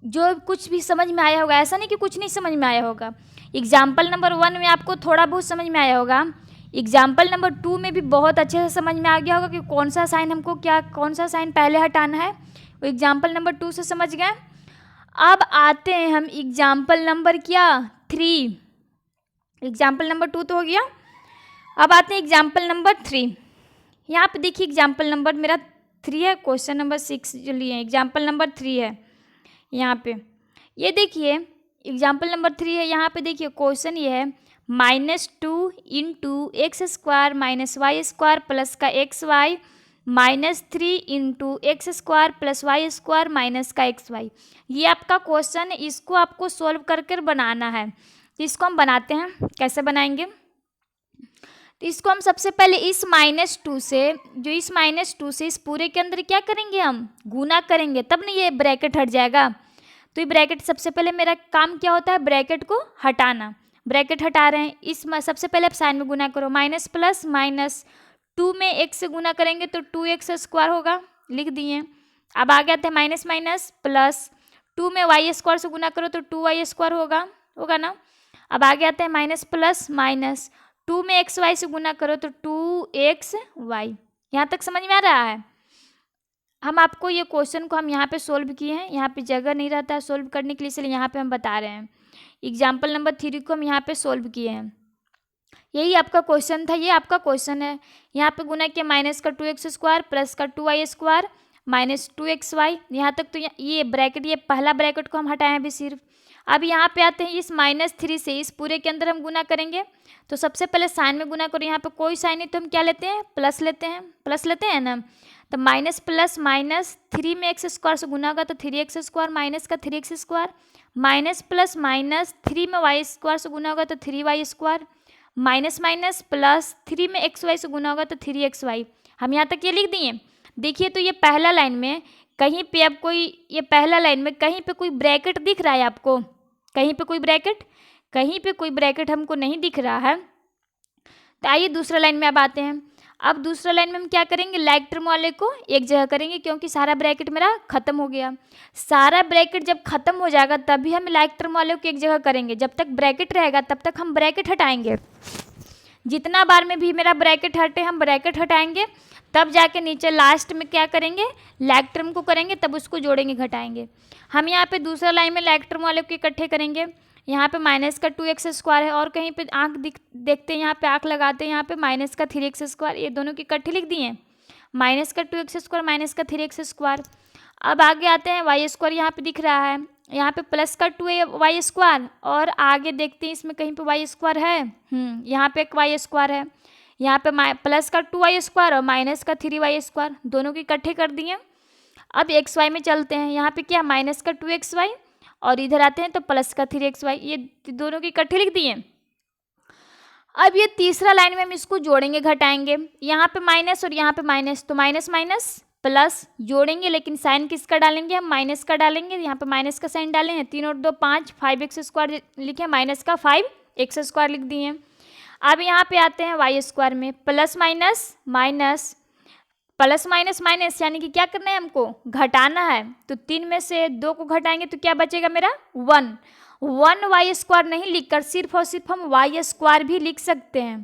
जो कुछ भी समझ में आया होगा, ऐसा नहीं कि कुछ नहीं समझ में आया होगा। एग्जाम्पल नंबर 1 में आपको थोड़ा बहुत समझ में आया होगा, एग्जाम्पल नंबर 2 में भी बहुत अच्छे से समझ में आ गया होगा कि कौन सा साइन हमको कौन सा साइन पहले हटाना है, वो एग्जाम्पल नंबर 2 से समझ गए। अब आते हैं हम एग्जाम्पल नंबर 3। एग्जाम्पल नंबर 2 तो हो गया, अब आते हैं एग्जाम्पल नंबर 3। यहाँ पे देखिए एग्जाम्पल नंबर मेरा 3 है, क्वेश्चन नंबर 6 जो लिए एग्जाम्पल नंबर 3 है। यहाँ पे ये देखिए एग्जाम्पल नंबर 3 है, यहाँ पे देखिए क्वेश्चन ये है -2 into x square minus Y square plus का x y -3 into x square plus Y square minus का एक्स वाई। ये आपका क्वेश्चन है, इसको आपको सॉल्व कर कर बनाना है। तो इसको हम बनाते हैं, कैसे बनाएंगे, तो इसको हम सबसे पहले इस -2 से, जो इस -2 से इस पूरे के अंदर क्या करेंगे, हम गुना करेंगे, तब ना ये ब्रैकेट हट जाएगा। तो ये ब्रैकेट सबसे पहले मेरा काम क्या होता है, ब्रैकेट को हटाना। ब्रैकेट हटा रहे हैं, इस सबसे पहले आप साइन में गुना करो, माइनस प्लस माइनस, 2 में x से गुना करेंगे तो 2x स्क्वायर होगा, लिख दिए। अब आ गया था माइनस माइनस प्लस, 2 में y स्क्वायर से गुना करो तो 2y स्क्वायर होगा ना। अब आ गया था माइनस प्लस माइनस, 2 में xy से गुना करो तो 2xy। यहाँ तक समझ में आ रहा है। हम आपको ये क्वेश्चन को हम यहाँ पे सोल्व किए हैं, यहाँ पे जगह नहीं रहता है सोल्व करने के लिए, इसलिए यहाँ पे हम बता रहे हैं। एग्जाम्पल नंबर 3 को हम यहाँ पे सोल्व किए हैं, यही आपका क्वेश्चन था, ये आपका क्वेश्चन है। यहाँ पे गुना किया माइनस का 2x स्क्वायर प्लस का 2y स्क्वायर माइनस 2xy। यहाँ तक तो ये ब्रैकेट, ये पहला ब्रैकेट को हम हटाएं अभी सिर्फ। अब यहाँ पे आते हैं, इस -3 से इस पूरे के अंदर हम गुना करेंगे। तो सबसे पहले साइन में गुना करो, यहाँ पे कोई साइन नहीं तो हम क्या लेते हैं, प्लस लेते हैं ना। तो माइनस प्लस माइनस, 3 में एक्स स्क्वायर से गुना होगा तो 3x स्क्वायर माइनस का 3x square, minus plus minus 3 में वाई स्क्वायर से गुना होगा तो 3y square, minus minus plus 3 में xy से गुना होगा तो 3xy। हम यहाँ तक ये लिख दिए। देखिए तो ये पहला लाइन में कहीं पे अब कोई, ये पहला लाइन में कहीं पे कोई ब्रैकेट दिख रहा है आपको? कहीं पे कोई ब्रैकेट? कहीं पे कोई ब्रैकेट हमको नहीं दिख रहा है। तो आइए दूसरा लाइन में अब आते हैं। अब दूसरा लाइन में हम क्या करेंगे, लाइक टर्म वाले को एक जगह करेंगे, क्योंकि सारा ब्रैकेट मेरा खत्म हो गया। सारा ब्रैकेट जब खत्म हो जाएगा तभी हम लाइक टर्म वाले को एक जगह करेंगे। जब तक ब्रैकेट रहेगा तब तक हम ब्रैकेट हटाएंगे। जितना बार में भी मेरा ब्रैकेट हटे हम ब्रैकेट हटाएंगे, तब जाके नीचे लास्ट में क्या करेंगे, लाइक टर्म को करेंगे, तब उसको जोड़ेंगे घटाएंगे। हम यहाँ पे दूसरा लाइन में लाइक टर्म वाले को इकट्ठे करेंगे। यहाँ पे माइनस का 2x स्क्वायर है और कहीं पे आँख देखते हैं, यहाँ पे आँख लगाते हैं, यहाँ पे माइनस का 3x स्क्वायर, ये दोनों की इकट्ठे लिख दिए हैं। माइनस का 2x स्क्वायर माइनस का 3x स्क्वायर। अब आगे आते हैं, वाई स्क्वायर यहाँ पे दिख रहा है, यहाँ पे प्लस का 2y स्क्वायर, और आगे देखते हैं इसमें कहीं पे y स्क्वायर है, यहाँ पे एक y स्क्वायर है, यहाँ पे प्लस का 2y स्क्वायर और माइनस का 3y स्क्वायर, दोनों के इकट्ठे कर दिए। अब एक्स वाई में चलते हैं। यहाँ पे क्या, माइनस का 2xy और इधर आते हैं तो प्लस का 3xy, ये दोनों के इकट्ठे लिख दिए। अब ये तीसरा लाइन में हम इसको जोड़ेंगे घटाएंगे। यहाँ पे माइनस और यहाँ पे माइनस, तो माइनस माइनस प्लस जोड़ेंगे, लेकिन साइन किसका डालेंगे, हम माइनस का डालेंगे। यहाँ पे माइनस का साइन डाले हैं, 3 और 2 5, 5x स्क्वायर लिखे, माइनस का 5x स्क्वायर लिख दिए। अब यहाँ पे आते हैं वाई स्क्वायर में, plus minus minus, plus minus minus, यानी कि क्या करना है, हमको घटाना है। तो 3 में से 2 को घटाएंगे तो क्या बचेगा मेरा, 1 वाई स्क्वायर नहीं लिखकर सिर्फ और सिर्फ हम वाई स्क्वायर भी लिख सकते हैं।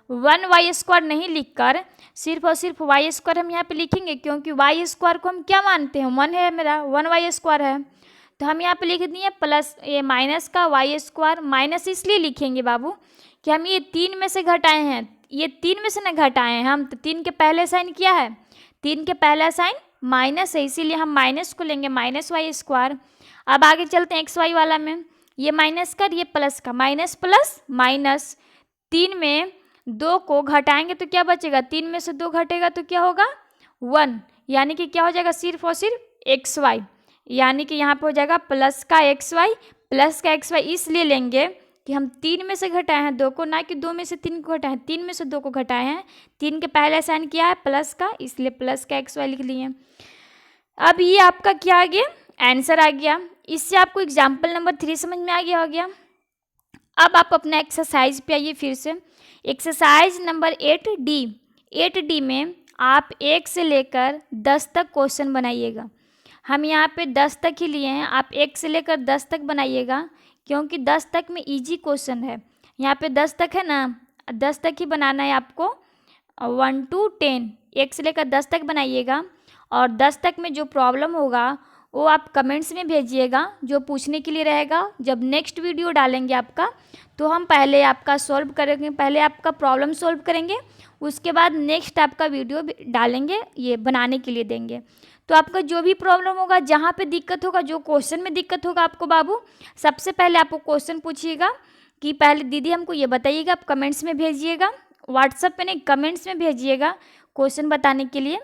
1 वाई स्क्वायर नहीं लिखकर सिर्फ और सिर्फ वाई स्क्वायर हम यहाँ पे लिखेंगे, क्योंकि वाई स्क्वायर को हम क्या मानते हैं, 1 है मेरा, 1 वाई स्क्वायर है। तो हम यहाँ पे लिख दिए प्लस, ये माइनस का वाई स्क्वायर, माइनस इसलिए लिखेंगे बाबू कि हम ये 3 में से घटाए हैं, ये 3 में से न घटाए हैं हम, तो 3 के पहले साइन क्या है, 3 के पहला साइन माइनस है, इसीलिए हम माइनस को लेंगे, माइनस वाई स्क्वायर। अब आगे चलते हैं एक्स वाई वाला में, ये माइनस का ये प्लस का, माइनस प्लस माइनस, 3 में 2 को घटाएंगे तो क्या बचेगा, 3 में से 2 घटेगा तो क्या होगा, 1, यानी कि क्या हो जाएगा, सिर्फ और सिर्फ एक्स वाई, यानी कि यहाँ पे हो जाएगा प्लस का एक्स वाई, प्लस का एक्स वाई इसलिए लेंगे कि हम 3 में से घटाए हैं 2 को, ना कि 2 में से 3 को घटाए हैं, 3 में से 2 को घटाए हैं। 3 के पहले साइन किया है प्लस का, इसलिए प्लस का एक्स वाई लिख लिए। अब ये आपका क्या आ गया, आंसर आ गया। इससे आपको एग्जाम्पल नंबर 3 समझ में आ गया हो गया। अब आप अपना एक्सरसाइज पे आइए फिर से। एक्सरसाइज नंबर 8D, 8D में आप 1 से लेकर 10 तक क्वेश्चन बनाइएगा। हम यहाँ पे 10 तक ही लिए हैं, आप 1 से लेकर 10 तक बनाइएगा, क्योंकि 10 तक में इजी क्वेश्चन है। यहाँ पे 10 तक है ना, 10 तक ही बनाना है आपको, 1 to 10, 1 से लेकर 10 तक बनाइएगा। और 10 तक में जो प्रॉब्लम होगा वो आप कमेंट्स में भेजिएगा, जो पूछने के लिए रहेगा। जब नेक्स्ट वीडियो डालेंगे आपका, तो हम पहले आपका सॉल्व करेंगे, पहले आपका प्रॉब्लम सॉल्व करेंगे, उसके बाद नेक्स्ट आपका वीडियो डालेंगे, ये बनाने के लिए देंगे। तो आपका जो भी प्रॉब्लम होगा, जहाँ पे दिक्कत होगा, जो क्वेश्चन में दिक्कत होगा आपको बाबू, सबसे पहले आपको क्वेश्चन पूछिएगा कि पहले दीदी हमको ये बताइएगा, आप कमेंट्स में भेजिएगा, व्हाट्सएप पे नहीं कमेंट्स में भेजिएगा क्वेश्चन बताने के लिए।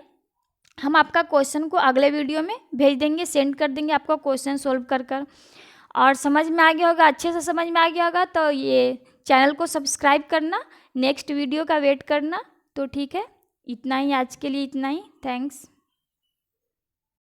हम आपका क्वेश्चन को अगले वीडियो में भेज देंगे, सेंड कर देंगे आपका क्वेश्चन सोल्व कर कर। और समझ में आ गया होगा, अच्छे से समझ में आ गया होगा, तो ये चैनल को सब्सक्राइब करना, नेक्स्ट वीडियो का वेट करना। तो ठीक है, इतना ही आज के लिए, इतना ही, थैंक्स।